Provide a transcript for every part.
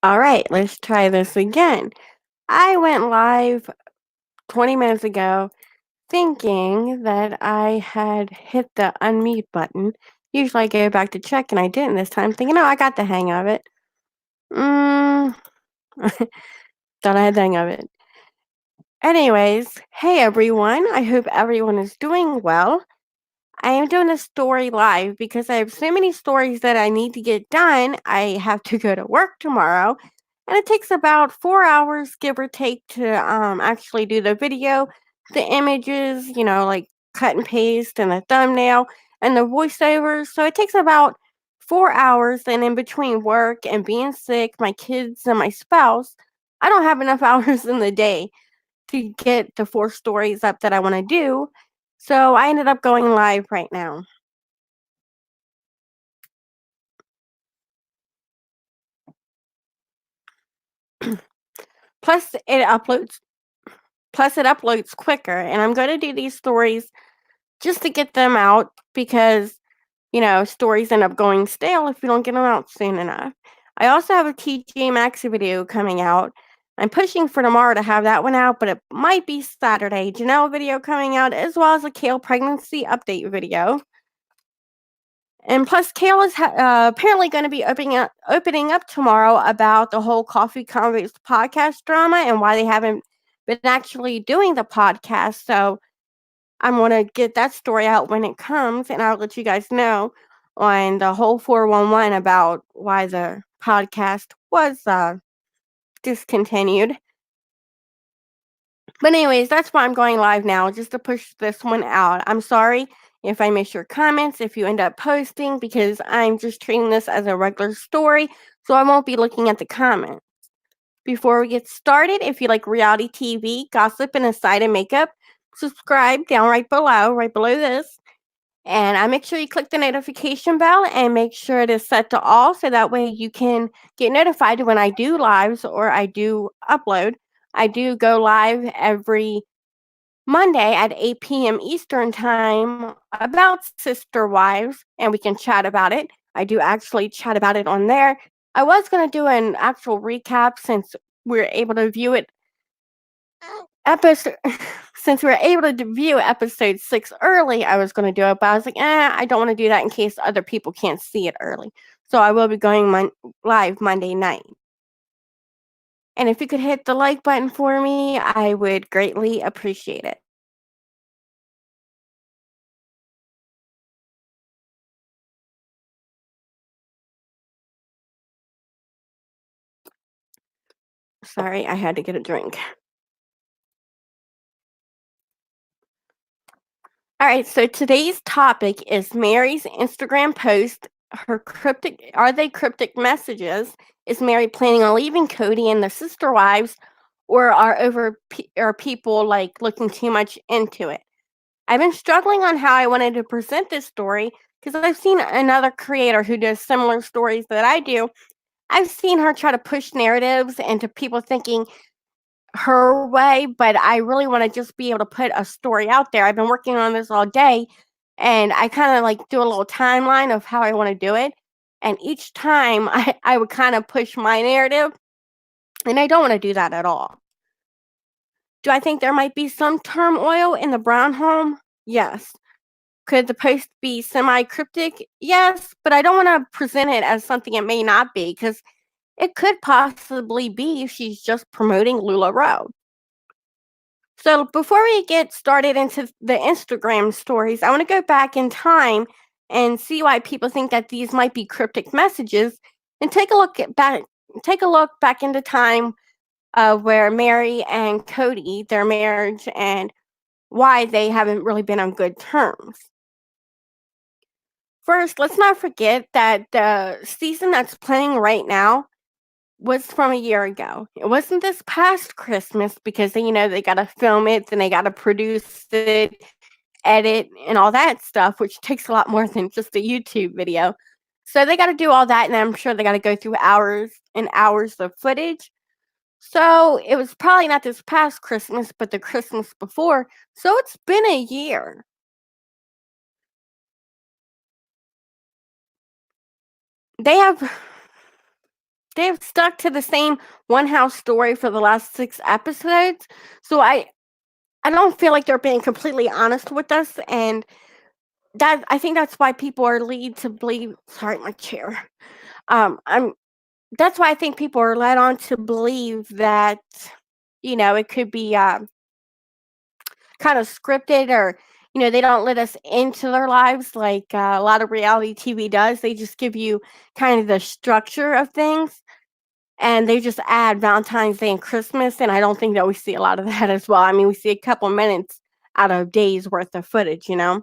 All right, let's try this again. I went live 20 minutes ago thinking that I had hit the unmute button. Usually I go back to check and I didn't this time, thinking, oh, I got the hang of it. Mm, thought I had the hang of it. Anyways, hey everyone. I hope everyone is doing well. I am doing a story live because I have so many stories that I need to get done. I have to go to work tomorrow, and it takes about 4 hours, give or take, to actually do the video, the images, like cut and paste, and the thumbnail, and the voiceovers. So it takes about 4 hours, and in between work and being sick, my kids, and my spouse, I don't have enough hours in the day to get the 4 stories up that I want to do. So I ended up going live right now. Plus it uploads plus it uploads quicker, and I'm going to do these stories just to get them out because, stories end up going stale if you don't get them out soon enough. I also have a TJ Maxx video coming out. I'm pushing for tomorrow to have that one out, but it might be Saturday. Janelle video coming out, as well as a Kale pregnancy update video. And plus, Kale is apparently going to be opening up tomorrow about the whole Coffee Convos podcast drama and why they haven't been actually doing the podcast. So I'm going to get that story out when it comes, and I'll let you guys know on the whole 411 about why the podcast was discontinued. But anyways, that's why I'm going live now, just to push this one out. I'm sorry if I miss your comments, if you end up posting, because I'm just treating this as a regular story, so I won't be looking at the comments. Before we get started, if you like reality TV, gossip, and aside and makeup, subscribe down right below this. And I make sure you click the notification bell and make sure it is set to all so that way you can get notified when I do lives or I do upload. I do go live every Monday at 8 p.m. Eastern Time about Sisterwives, and we can chat about it. I do actually chat about it on there. I was going to do an actual recap since we're able to view it episode since we were able to view episode 6 early. I was going to do it, but I was like, I don't want to do that in case other people can't see it early. So I will be going live Monday night. And if you could hit the like button for me, I would greatly appreciate it. Sorry, I had to get a drink. All right, so today's topic is Meri's Instagram post. Her cryptic Are they cryptic messages? Is Meri planning on leaving Kody and the sister wives, or are people like looking too much into it? I've been struggling on how I wanted to present this story because I've seen another creator who does similar stories that I do. I've seen her try to push narratives into people thinking her way, but I really want to just be able to put a story out there. I've been working on this all day, and I kind of like do a little timeline of how I want to do it. And each time I would kind of push my narrative, and I don't want to do that at all. Do I think there might be some turmoil in the Brown home? Yes. Could the post be semi cryptic? Yes, but I don't want to present it as something it may not be because it could possibly be she's just promoting LuLaRoe. So before we get started into the Instagram stories, I want to go back in time and see why people think that these might be cryptic messages, and take a look back into time where Meri and Kody, their marriage, and why they haven't really been on good terms. First, let's not forget that the season that's playing right now was from a year ago. It wasn't this past Christmas because they got to film it, then they got to produce it, edit, and all that stuff, which takes a lot more than just a YouTube video. So they got to do all that, and I'm sure they got to go through hours and hours of footage. So it was probably not this past Christmas, but the Christmas before. So it's been a year. They have they've stuck to the same one house story for the last 6 episodes, so I don't feel like they're being completely honest with us, and that I think that's why people are lead to believe sorry, my chair. I'm That's why I think people are led on to believe that, it could be, kind of scripted or, they don't let us into their lives like, a lot of reality TV does. They just give you kind of the structure of things, and they just add Valentine's Day and Christmas, and I don't think that we see a lot of that as well. I mean, we see a couple minutes out of days worth of footage. And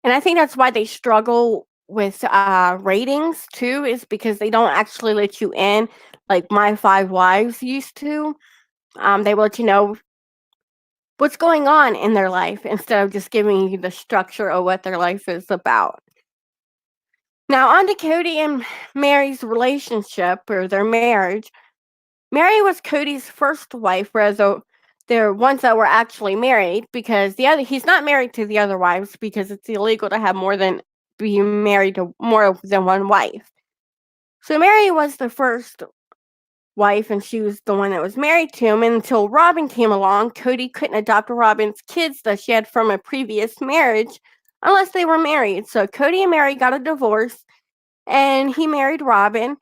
I think that's why they struggle with, ratings too, is because they don't actually let you in like My 5 Wives used to. They will let you know what's going on in their life instead of just giving you the structure of what their life is about. Now, on to Kody and Meri's relationship or their marriage. Meri was Cody's first wife, whereas they're ones that were actually married because he's not married to the other wives because it's illegal to have more than be married to more than one wife. So Meri was the first wife and she was the one that was married to him. And until Robin came along, Kody couldn't adopt Robin's kids that she had from a previous marriage unless they were married. So Kody and Meri got a divorce and he married Robin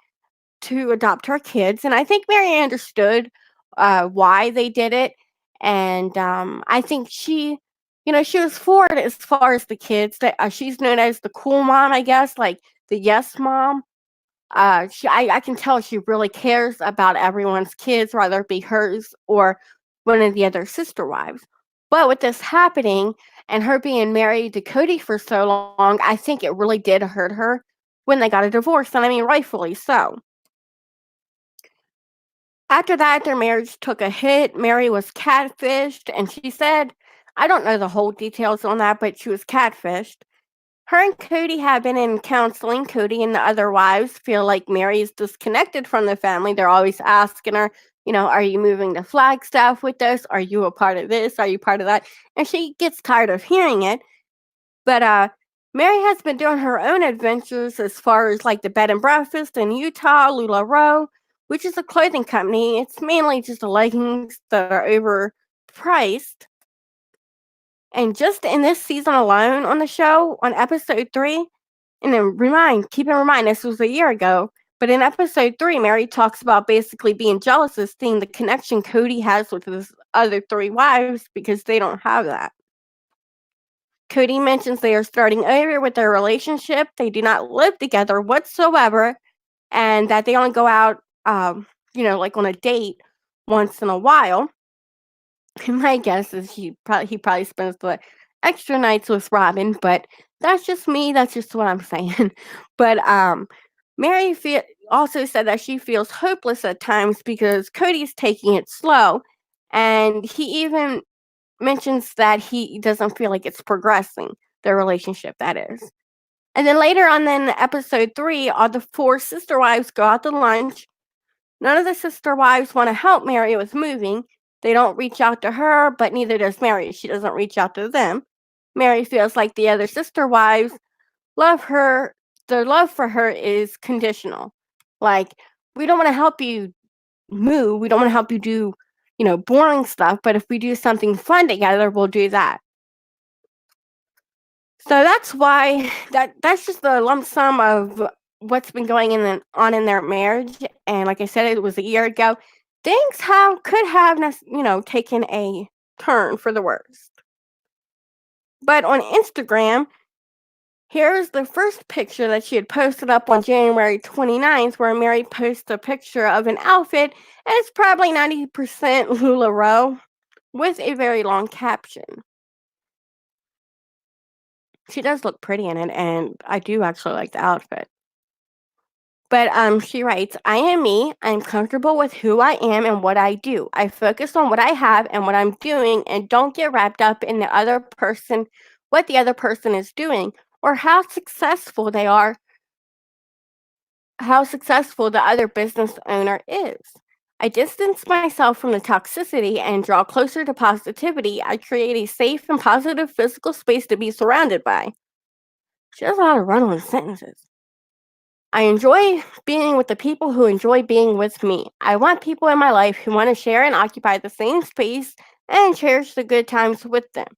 to adopt her kids. And I think Meri understood why they did it. And I think she was for it as far as the kids. That she's known as the cool mom, I guess, like the yes mom. I can tell she really cares about everyone's kids, whether it be hers or one of the other sister wives. But with this happening and her being married to Kody for so long, I think it really did hurt her when they got a divorce, and I mean rightfully so. After that, their marriage took a hit. Meri was catfished, and she said, I don't know the whole details on that, but she was catfished. Her and Kody have been in counseling. Kody and the other wives feel like Meri is disconnected from the family. They're always asking her, are you moving to Flagstaff with us? Are you a part of this? Are you part of that? And she gets tired of hearing it. But Meri has been doing her own adventures as far as like the bed and breakfast in Utah, LuLaRoe, which is a clothing company. It's mainly just leggings that are overpriced. And just in this season alone on the show, on episode 3, and then keep in mind, this was a year ago, but in episode 3, Meri talks about basically being jealous of seeing the connection Kody has with his other 3 wives because they don't have that. Kody mentions they are starting over with their relationship. They do not live together whatsoever, and that they only go out, like on a date once in a while. My guess is he probably spends the extra nights with Robin, but that's just me. That's just what I'm saying. But Meri also said that she feels hopeless at times because Cody's taking it slow, and he even mentions that he doesn't feel like it's progressing, their relationship, that is. And then later on in episode 3, all the 4 sister wives go out to lunch. None of the sister wives want to help Meri with moving. They don't reach out to her, but neither does Meri. She doesn't reach out to them. Meri feels like the other sister wives love her. Their love for her is conditional. Like, we don't want to help you move. We don't want to help you do, boring stuff. But if we do something fun together, we'll do that. So that's why that's just the lump sum of what's been going on in their marriage. And like I said, it was a year ago. Things could have taken a turn for the worst. But on Instagram, here's the first picture that she had posted up on January 29th, where Meri posts a picture of an outfit, and it's probably 90% LuLaRoe with a very long caption. She does look pretty in it, and I do actually like the outfit. But she writes, I am me. I'm comfortable with who I am and what I do. I focus on what I have and what I'm doing and don't get wrapped up in what the other person is doing or how successful they are, how successful the other business owner is. I distance myself from the toxicity and draw closer to positivity. I create a safe and positive physical space to be surrounded by. She has a lot of run on sentences. I enjoy being with the people who enjoy being with me. I want people in my life who want to share and occupy the same space and cherish the good times with them.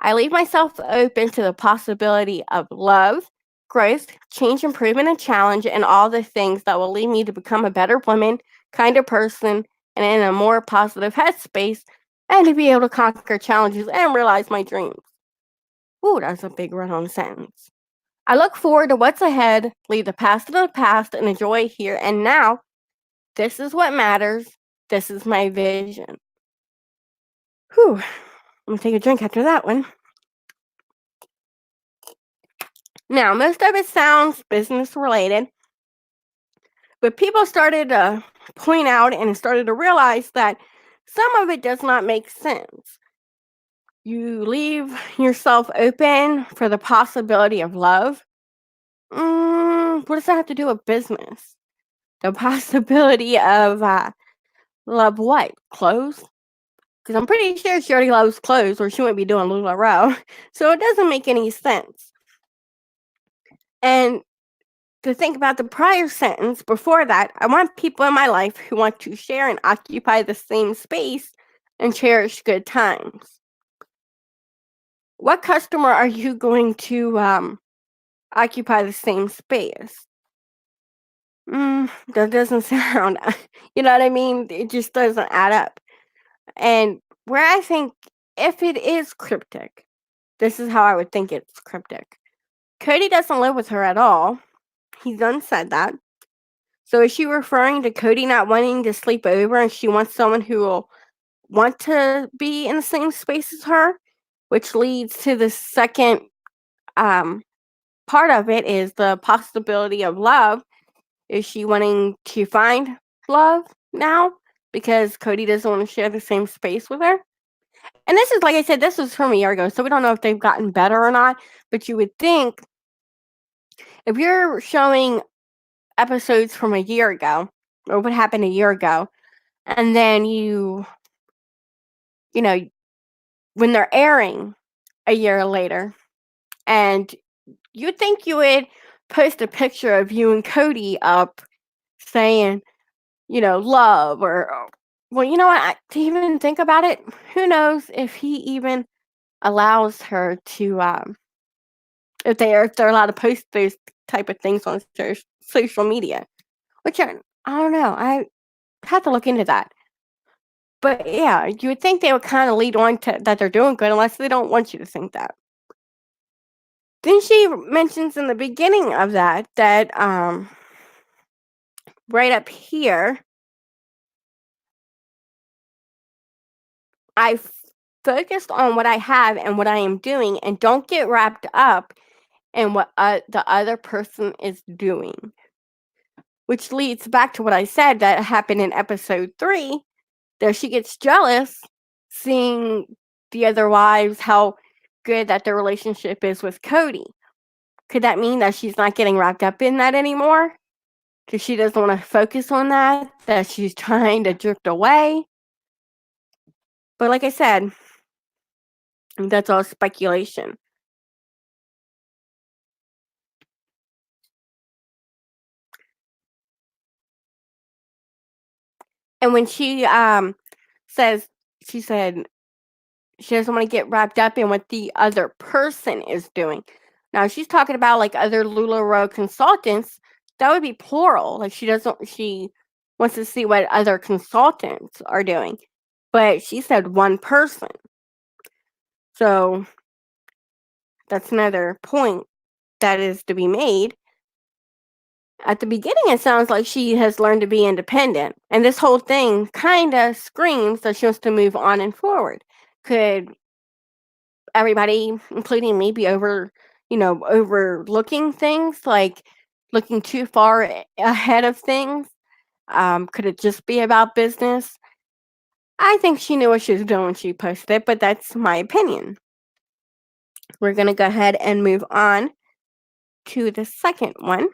I leave myself open to the possibility of love, growth, change, improvement, and challenge, and all the things that will lead me to become a better woman, kinder person, and in a more positive headspace, and to be able to conquer challenges and realize my dreams. Ooh, that's a big run on sentence. I look forward to what's ahead, leave the past in the past, and enjoy here and now. This is what matters. This is my vision. Whew. I'm gonna take a drink after that one. Now, most of it sounds business related, but people started to point out and started to realize that some of it does not make sense. You leave yourself open for the possibility of love. What does that have to do with business? The possibility of love what? Clothes? Because I'm pretty sure she already loves clothes or she wouldn't be doing LuLaRoe. So it doesn't make any sense. And to think about the prior sentence before that, I want people in my life who want to share and occupy the same space and cherish good times. What customer are you going to occupy the same space? That doesn't sound, you know what I mean? It just doesn't add up. And where I think if it is cryptic, this is how I would think it's cryptic. Kody doesn't live with her at all. He's unsaid that. So is she referring to Kody not wanting to sleep over and she wants someone who will want to be in the same space as her? Which leads to the second part of it is the possibility of love. Is she wanting to find love now because Kody doesn't want to share the same space with her? And this is, like I said, this was from a year ago, so we don't know if they've gotten better or not. But you would think if you're showing episodes from a year ago or what happened a year ago, and then you know, when they're airing a year later, and you'd think you would post a picture of you and Kody up saying, love or, well, you know what? To even think about it, who knows if he even allows her to, if they're allowed to post those type of things on social media, which I don't know. I have to look into that. But yeah, you would think they would kind of lead on to that they're doing good unless they don't want you to think that. Then she mentions in the beginning of that right up here, I focused on what I have and what I am doing and don't get wrapped up in what the other person is doing. Which leads back to what I said that happened in episode 3. There she gets jealous seeing the other wives, how good that their relationship is with Kody. Could that mean that she's not getting wrapped up in that anymore? Because she doesn't want to focus on that she's trying to drift away? But like I said, that's all speculation. And when she says, she said she doesn't want to get wrapped up in what the other person is doing. Now she's talking about like other LuLaRoe consultants. That would be plural. Like she wants to see what other consultants are doing. But she said one person. So that's another point that is to be made. At the beginning, it sounds like she has learned to be independent. And this whole thing kind of screams that she wants to move on and forward. Could everybody, including me, be overlooking things, like looking too far ahead of things? Could it just be about business? I think she knew what she was doing when she posted it, but that's my opinion. We're going to go ahead and move on to the second one.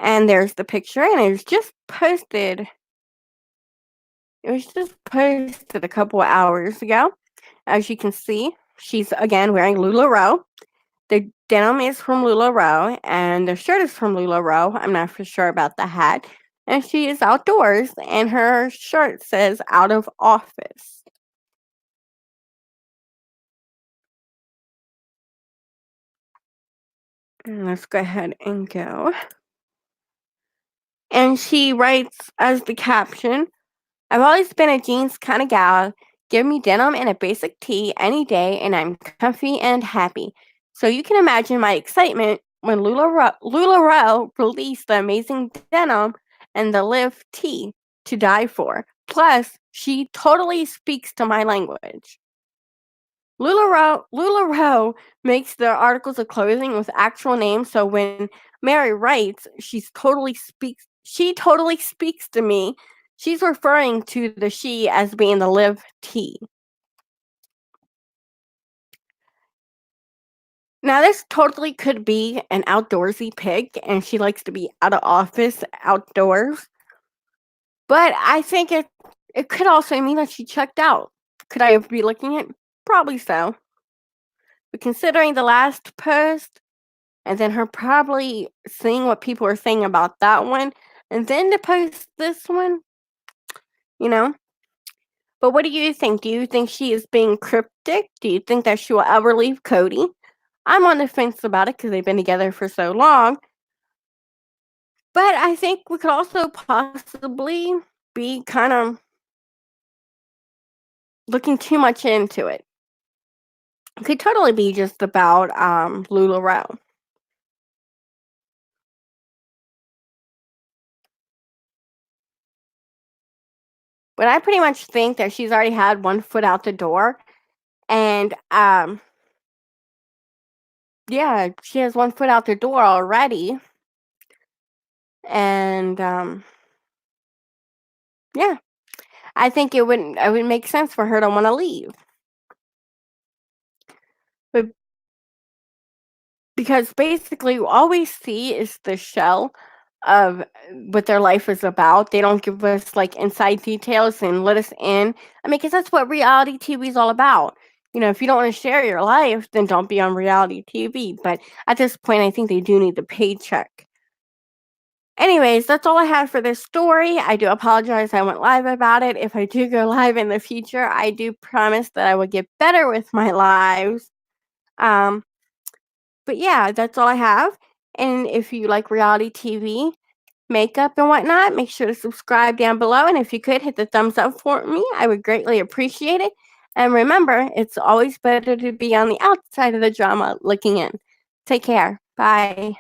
And there's the picture, and it was just posted. It was just posted a couple of hours ago. As you can see, she's again wearing LuLaRoe. The denim is from LuLaRoe, and the shirt is from LuLaRoe. I'm not for sure about the hat. And she is outdoors, and her shirt says "out of office." And let's go ahead and go. And she writes as the caption, "I've always been a jeans kind of gal. Give me denim and a basic tee any day, and I'm comfy and happy." So you can imagine my excitement when LuLaRoe released the amazing denim and the Live tee to die for. Plus, she totally speaks to my language. LuLaRoe makes their articles of clothing with actual names, so when Meri writes, she totally speaks to me. She's referring to the she as being the Live T. Now, this totally could be an outdoorsy pic, and she likes to be out of office outdoors. But I think it could also mean that she checked out. Could I be looking at? Probably so. But considering the last post, and then her probably seeing what people are saying about that one, and then to post this one, you know. But what do you think? Do you think she is being cryptic? Do you think that she will ever leave Kody? I'm on the fence about it because they've been together for so long. But I think we could also possibly be kind of looking too much into it. It could totally be just about LuLaRoe. But I pretty much think that she's already had one foot out the door. And yeah, she has one foot out the door already. And yeah, I think it would make sense for her to want to leave. But because basically all we see is the shell of what their life is about. They don't give us like inside details and let us in. I mean, because that's what reality TV is all about. If you don't want to share your life, then don't be on reality TV. But at this point, I think they do need the paycheck. Anyways, that's all I had for this story. I do apologize I went live about it. If I do go live in the future, I do promise that I will get better with my lives. Um, but yeah, that's all I have. And if you like reality TV, makeup and whatnot, make sure to subscribe down below. And if you could hit the thumbs up for me, I would greatly appreciate it. And remember, it's always better to be on the outside of the drama looking in. Take care. Bye.